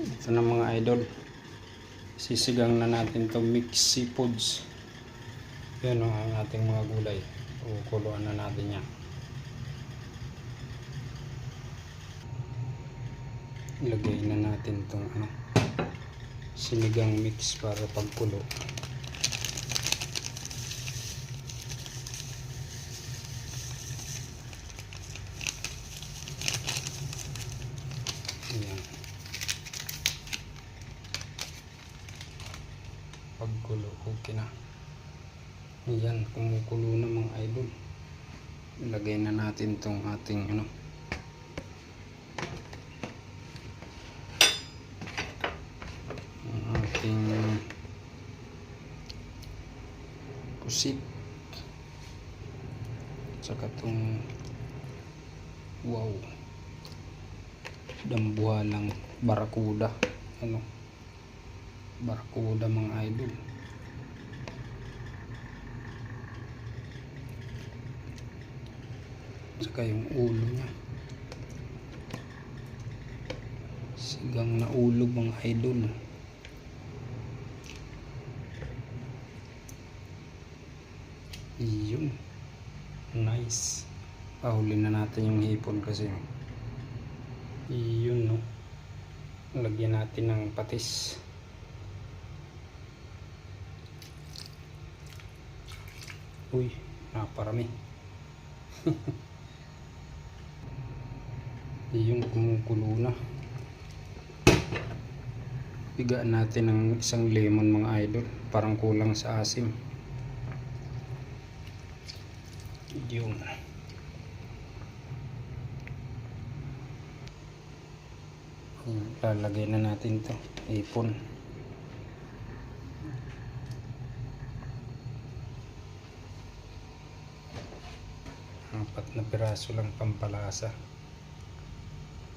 Ito na mga idol, sisigang na natin to mixed seafoods. Yan o ang ating mga gulay, kukuluan na natin yan. Ilagay na natin tong sinigang mix para pagkulo. Ayan. Pagkulo, okay na. Ayan, kumukulo na mga idol. Ilagay na natin tong ating ating pusit. Saka tong wow, dambuhalang barakuda, barakuda mga idol. Saka yung ulo nya, sigang na ulo mga idol. Yun, nice. Pahuli na natin yung hipon kasi yun, no, lagyan natin ng patis. Uy, naparami. Yung kumukulo na. Pigaan natin ng isang lemon mga idol, parang kulang sa asim. Yung lalagay na natin to ipon. Apat na piraso lang pampalasa.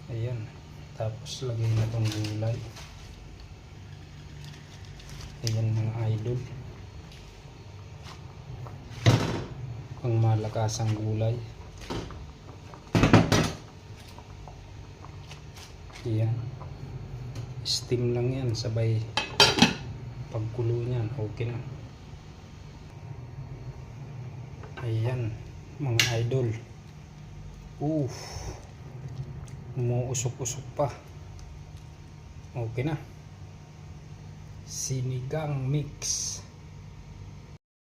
Ayan, tapos lagay na tong gulay. Ayan mga idol, ang malakasang gulay. Ayan, steam lang yan, sabay pagkulo niyan, okay na. Ayan mga idol, umuusok-usok pa. Okay na, sinigang mix.